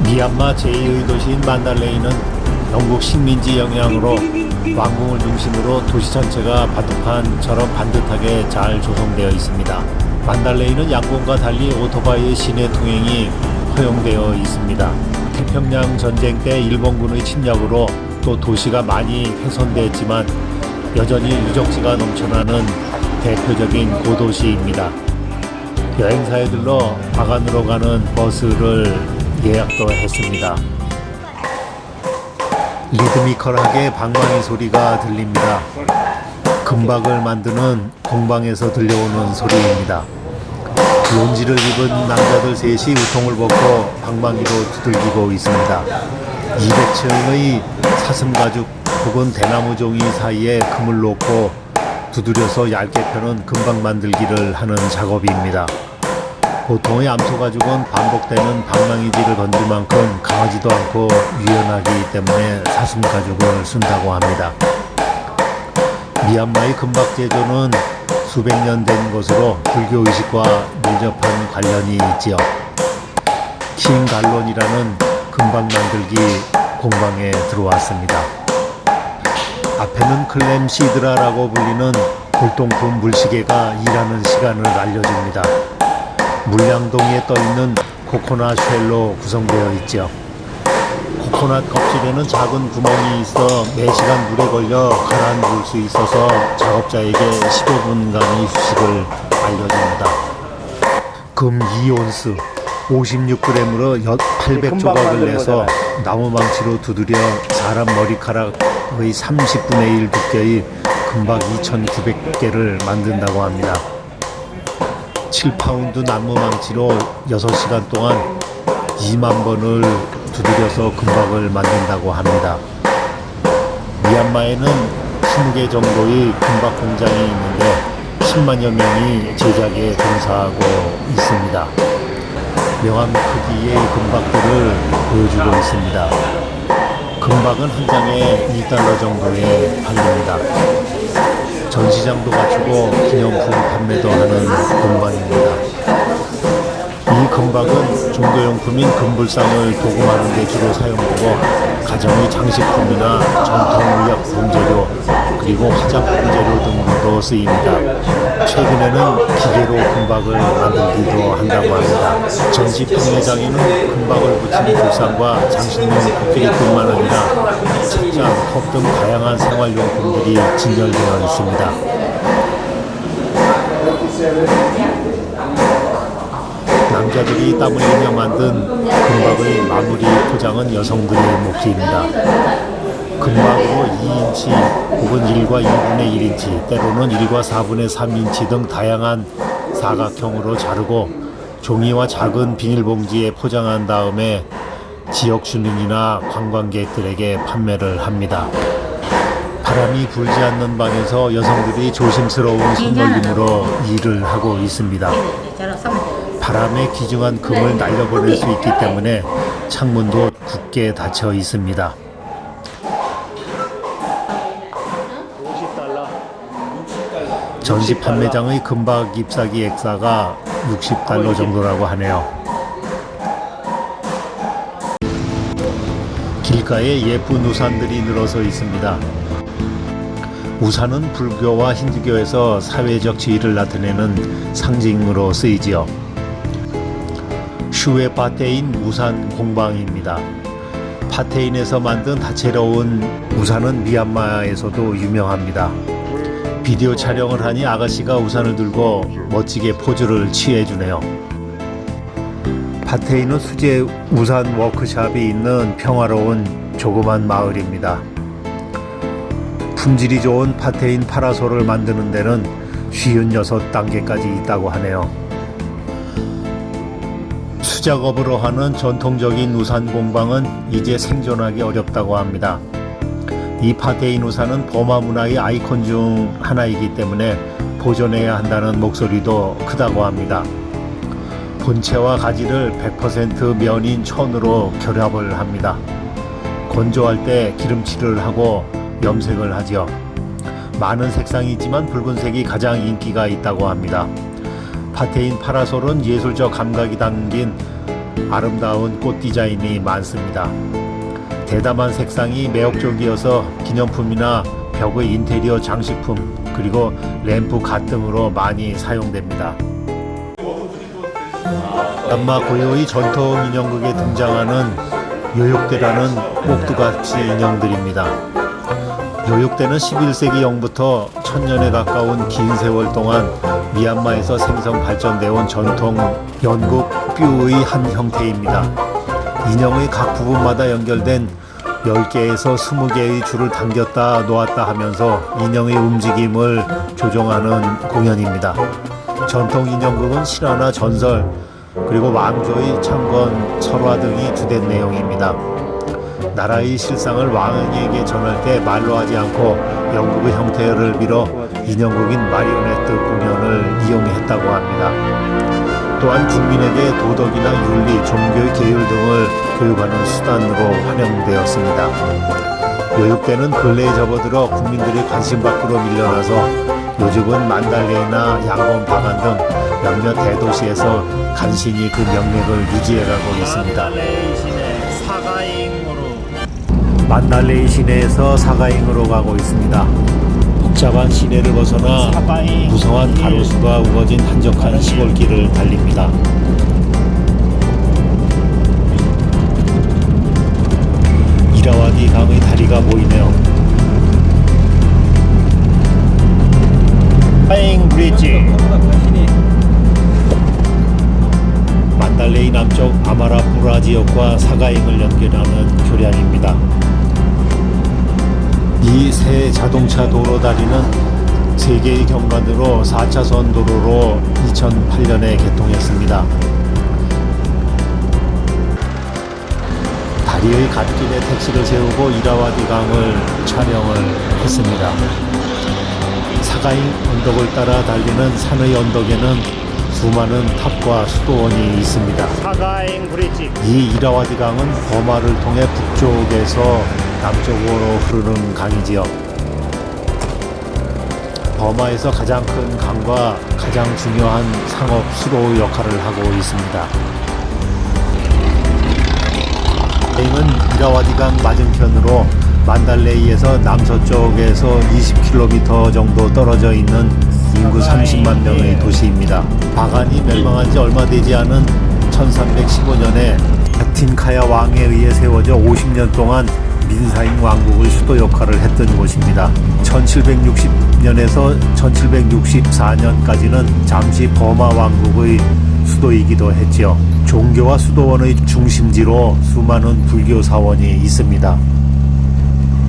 미얀마 제2의 도시인 만달레이는 영국 식민지 영향으로 왕궁을 중심으로 도시 전체가 바둑판처럼 반듯하게 잘 조성되어 있습니다. 만달레이는 양궁과 달리 오토바이의 시내 통행이 허용되어 있습니다. 태평양 전쟁 때 일본군의 침략으로 또 도시가 많이 훼손됐지만 여전히 유적지가 넘쳐나는 대표적인 고도시입니다. 여행사에 들러 바간으로 가는 버스를 예약도 했습니다. 리드미컬하게 방망이 소리가 들립니다. 금박을 만드는 공방에서 들려오는 소리입니다. 론지를 입은 남자들 셋이 우통을 벗고 방망이로 두들기고 있습니다. 200층의 사슴가죽 혹은 대나무 종이 사이에 금을 놓고 두드려서 얇게 펴는 금박 만들기를 하는 작업입니다. 보통의 암소가죽은 반복되는 방망이질을 건질 만큼 강하지도 않고 유연하기 때문에 사슴가죽을 쓴다고 합니다. 미얀마의 금박 제조는 수백 년 된 것으로 불교의식과 밀접한 관련이 있지요. 킹갈론이라는 금박 만들기 공방에 들어왔습니다. 앞에는 클램 시드라라고 불리는 골동품 물시계가 일하는 시간을 알려줍니다. 물량동이에 떠있는 코코넛 쉘로 구성되어 있죠. 코코넛 껍질에는 작은 구멍이 있어 매시간 물에 걸려 가라앉을 수 있어서 작업자에게 15분간의 휴식을 알려줍니다. 금 2온스 56g으로 800조각을 내서 나무망치로 두드려 사람 머리카락의 30분의 1 두께의 금박 2,900개를 만든다고 합니다. 7파운드 나무망치로 6시간 동안 2만 번을 두드려서 금박을 만든다고 합니다. 미얀마에는 20개 정도의 금박 공장이 있는데 10만여 명이 제작에 종사하고 있습니다. 명함 크기의 금박들을 보여주고 있습니다. 금박은 한 장에 $2 정도에 팔립니다. 전시장도 갖추고 기념품 판매도 하는 공방입니다. 이 금박은 종교용품인 금불상을 도금하는 데 주로 사용되고 가정의 장식품이나 전통의약품 재료 그리고 화장품 재료 등으로도 쓰입니다. 최근에는 기계로 금박을 만들기도 한다고 합니다. 전시 판매장에는 금박을 붙인 불상과 장식용 코끼리뿐만 아니라 책장, 컵 등 다양한 생활용품들이 진열되어 있습니다. 남자들이 땀을 흘려 만든 금박의 마무리 포장은 여성들의 몫입니다. 금박으로 2인치 혹은 1과 2분의 1인치, 때로는 1과 4분의 3인치 등 다양한 사각형으로 자르고 종이와 작은 비닐봉지에 포장한 다음에 지역 주민이나 관광객들에게 판매를 합니다. 바람이 불지 않는 방에서 여성들이 조심스러운 손놀림으로 일을 하고 있습니다. 바람에 귀중한 금을 날려보낼 수 있기 때문에 창문도 굳게 닫혀 있습니다. 전시 판매장의 금박 잎사귀 액사가 $60 정도라고 하네요. 길가에 예쁜 우산들이 늘어서 있습니다. 우산은 불교와 힌두교에서 사회적 지위를 나타내는 상징으로 쓰이지요. 슈에 파테인 우산 공방입니다. 파테인에서 만든 다채로운 우산은 미얀마에서도 유명합니다. 비디오 촬영을 하니 아가씨가 우산을 들고 멋지게 포즈를 취해주네요. 파테인은 수제 우산 워크샵이 있는 평화로운 조그만 마을입니다. 품질이 좋은 파테인 파라솔을 만드는 데는 56단계까지 있다고 하네요. 수작업으로 하는 전통적인 우산 공방은 이제 생존하기 어렵다고 합니다. 이 파테인 우산은 버마 문화의 아이콘 중 하나이기 때문에 보존해야 한다는 목소리도 크다고 합니다. 본체와 가지를 100% 면인 천으로 결합을 합니다. 건조할 때 기름칠을 하고 염색을 하죠. 많은 색상이 있지만 붉은색이 가장 인기가 있다고 합니다. 파테인 파라솔은 예술적 감각이 담긴 아름다운 꽃 디자인이 많습니다. 대담한 색상이 매혹적이어서 기념품이나 벽의 인테리어 장식품 그리고 램프 가등으로 많이 사용됩니다. 남마 고요의 전통 인형극에 등장하는 요요대라는 꼭두각시 인형들입니다. 요요대는 11세기 영부터 1000년에 가까운 긴 세월 동안 미얀마에서 생성 발전되어 온 전통 연극 뷰의 한 형태입니다. 인형의 각 부분마다 연결된 10개에서 20개의 줄을 당겼다 놓았다 하면서 인형의 움직임을 조정하는 공연입니다. 전통 인형극은 실화나 전설, 그리고 왕조의 창건, 설화 등이 주된 내용입니다. 나라의 실상을 왕에게 전할 때 말로 하지 않고 연극의 형태를 빌어 인형극인 마리오네트 공연을 이용했다고 합니다. 또한 국민에게 도덕이나 윤리, 종교의 계율 등을 교육하는 수단으로 활용되었습니다. 요요대는 근래에 접어들어 국민들이 관심 밖으로 밀려나서 요즘은 만달레이나 양곤, 바간 등 몇몇 대도시에서 간신히 그 명맥을 유지해가고 있습니다. 만달레이 시내에서 사가잉으로 가고 있습니다. 복잡한 시내를 벗어나 무성한 가로수가 우거진 한적한 시골길을 달립니다. 이라와디 강의 다리가 보이네요. 사가잉 브릿지. 만달레이 남쪽 아마라푸라 지역과 사가잉을 연결하는 교량입니다. 이 새 자동차 도로 다리는 3개의 경관으로 4차선 도로로 2008년에 개통했습니다. 다리의 갓길에 택시를 세우고 이라와디 강을 촬영을 했습니다. 사가잉 언덕을 따라 달리는 산의 언덕에는 수많은 탑과 수도원이 있습니다. 사가잉 브릿지. 이 이라와디 강은 버마를 통해 북쪽에서 남쪽으로 흐르는 강이지요. 버마에서 가장 큰 강과 가장 중요한 상업 수도 역할을 하고 있습니다. 사가잉은 이라와디 강 맞은편으로 만달레이에서 남서쪽에서 20km 정도 떨어져 있는 인구 30만 명의 도시입니다. 바간이 멸망한 지 얼마 되지 않은 1315년에 바틴카야 왕에 의해 세워져 50년 동안 민사인 왕국의 수도 역할을 했던 곳입니다. 1760년에서 1764년까지는 잠시 버마 왕국의 수도이기도 했지요. 종교와 수도원의 중심지로 수많은 불교 사원이 있습니다.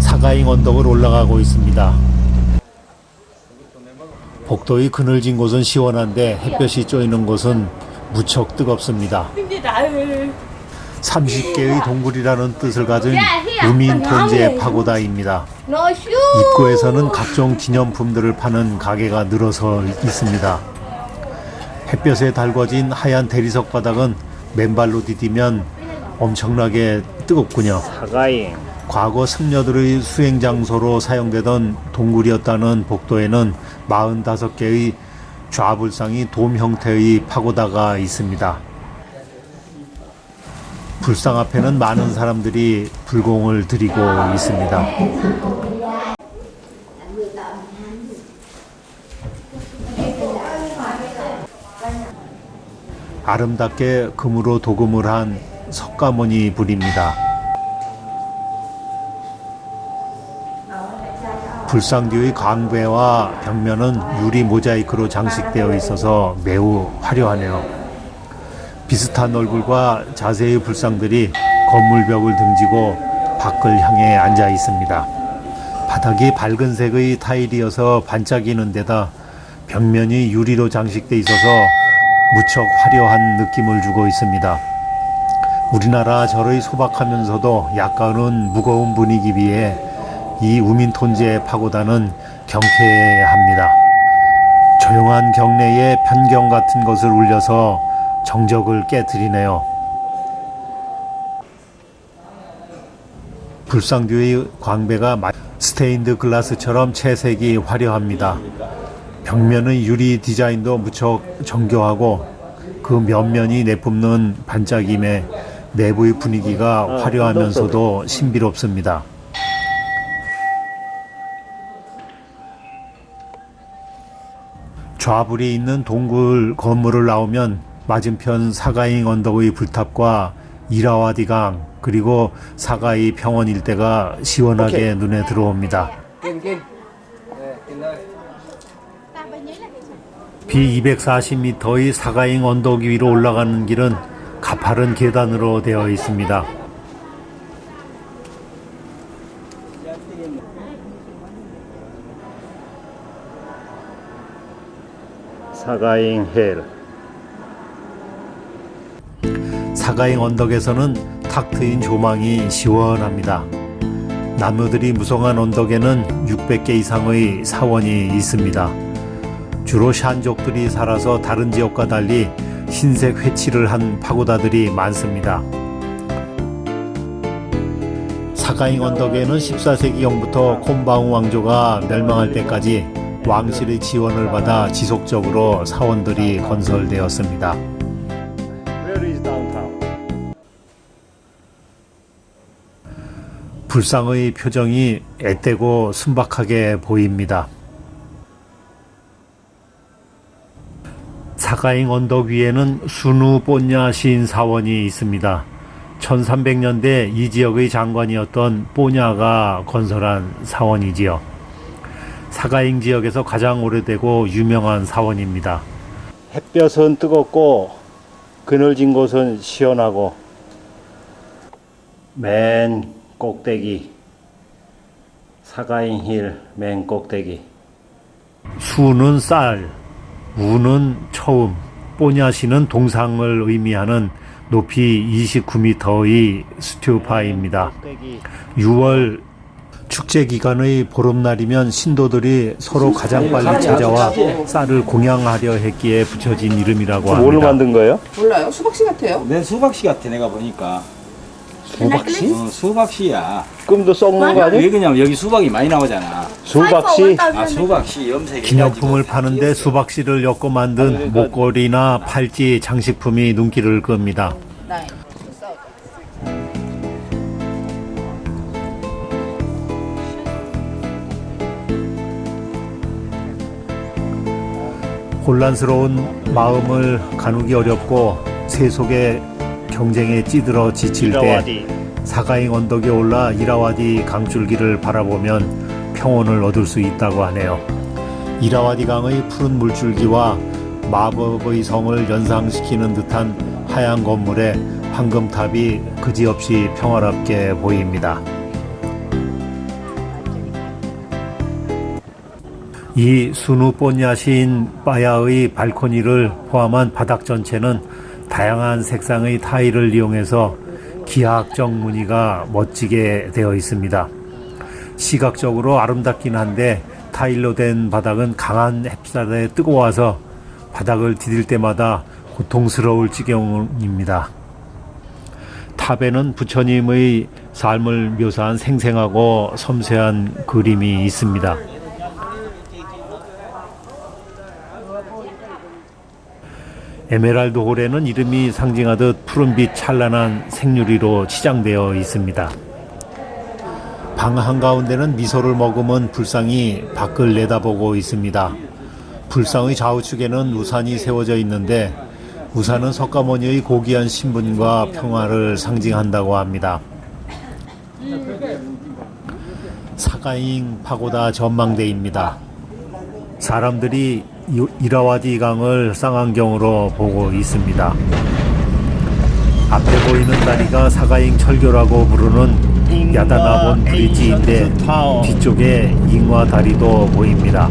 사가잉 언덕을 올라가고 있습니다. 복도의 그늘진 곳은 시원한데 햇볕이 쬐이는 곳은 무척 뜨겁습니다. 30개의 동굴이라는 뜻을 가진 우민톤제 파고다입니다. 입구에서는 각종 기념품들을 파는 가게가 늘어서 있습니다. 햇볕에 달궈진 하얀 대리석 바닥은 맨발로 디디면 엄청나게 뜨겁군요. 과거 승려들의 수행 장소로 사용되던 동굴이었다는 복도에는 45개의 좌불상이 돔 형태의 파고다가 있습니다. 불상 앞에는 많은 사람들이 불공을 드리고 있습니다. 아름답게 금으로 도금을 한 석가모니 불입니다. 불상 뒤의 광배와 벽면은 유리 모자이크로 장식되어 있어서 매우 화려하네요. 비슷한 얼굴과 자세의 불상들이 건물벽을 등지고 밖을 향해 앉아 있습니다. 바닥이 밝은색의 타일이어서 반짝이는 데다 벽면이 유리로 장식되어 있어서 무척 화려한 느낌을 주고 있습니다. 우리나라 절의 소박하면서도 약간은 무거운 분위기 비해 이 우민톤제 파고다는 경쾌합니다. 조용한 경내에 편경 같은 것을 울려서 정적을 깨뜨리네요. 불상 뒤의 광배가 스테인드 글라스처럼 채색이 화려합니다. 벽면의 유리 디자인도 무척 정교하고 그 면면이 내뿜는 반짝임에 내부의 분위기가 화려하면서도 신비롭습니다. 좌불이 있는 동굴 건물을 나오면 맞은편 사가잉 언덕의 불탑과 이라와디강 그리고 사가이 평원 일대가 시원하게 눈에 들어옵니다. 비 240m의 사가잉 언덕 위로 올라가는 길은 가파른 계단으로 되어 있습니다. 사가잉 힐. 사가잉 언덕에서는 탁 트인 조망이 시원합니다. 나무들이 무성한 언덕에는 600개 이상의 사원이 있습니다. 주로 샨족들이 살아서 다른 지역과 달리 흰색 회칠을 한 파고다들이 많습니다. 사가잉 언덕에는 14세기경부터 콤바웅 왕조가 멸망할 때까지 왕실의 지원을 받아 지속적으로 사원들이 건설되었습니다. 불상의 표정이 앳되고 순박하게 보입니다. 사가잉 언덕 위에는 수누 뽀냐 시인 사원이 있습니다. 1300년대 이 지역의 장관이었던 뽀냐가 건설한 사원이지요. 사가잉 지역에서 가장 오래되고 유명한 사원입니다. 햇볕은 뜨겁고 그늘진 곳은 시원하고 맨 꼭대기 사가잉 힐 맨 꼭대기. 수는 쌀, 우는 처음, 뽀냐시는 동상을 의미하는 높이 29m의 스튜파입니다. 6월 축제 기간의 보름날이면 신도들이 서로 가장 빨리 찾아와 쌀을 공양하려 했기에 붙여진 이름이라고 합니다. 뭘로 만든 거예요? 몰라요. 수박씨 같아요. 내 수박씨 같아 내가 보니까. 수박씨? 수박씨야. 꿈도 썩는 거 아니야? 왜 그러냐면 여기 수박이 많이 나오잖아. 수박씨? 아 수박씨 염색. 기념품을 파는데 수박씨를 엮어 만든 목걸이나 팔찌, 장식품이 눈길을 끕니다. 네. 혼란스러운 마음을 가누기 어렵고 세속의 경쟁에 찌들어 지칠 때 사가잉 언덕에 올라 이라와디 강줄기를 바라보면 평온을 얻을 수 있다고 하네요. 이라와디 강의 푸른 물줄기와 마법의 성을 연상시키는 듯한 하얀 건물에 황금탑이 그지없이 평화롭게 보입니다. 이 수누 뽀냐 시인 빠야의 발코니를 포함한 바닥 전체는 다양한 색상의 타일을 이용해서 기하학적 무늬가 멋지게 되어 있습니다. 시각적으로 아름답긴 한데 타일로 된 바닥은 강한 햇살에 뜨거워서 바닥을 디딜 때마다 고통스러울 지경입니다. 탑에는 부처님의 삶을 묘사한 생생하고 섬세한 그림이 있습니다. 에메랄드 홀에는 이름이 상징하듯 푸른빛 찬란한 생유리로 치장되어 있습니다. 방 한가운데는 미소를 머금은 불상이 밖을 내다보고 있습니다. 불상의 좌우측에는 우산이 세워져 있는데 우산은 석가모니의 고귀한 신분과 평화를 상징한다고 합니다. 사가잉 파고다 전망대입니다. 사람들이 이라와디 강을 쌍안경으로 보고 있습니다. 앞에 보이는 다리가 사가잉 철교라고 부르는 야다나본 브리지인데 뒤쪽에 잉와 다리도 보입니다.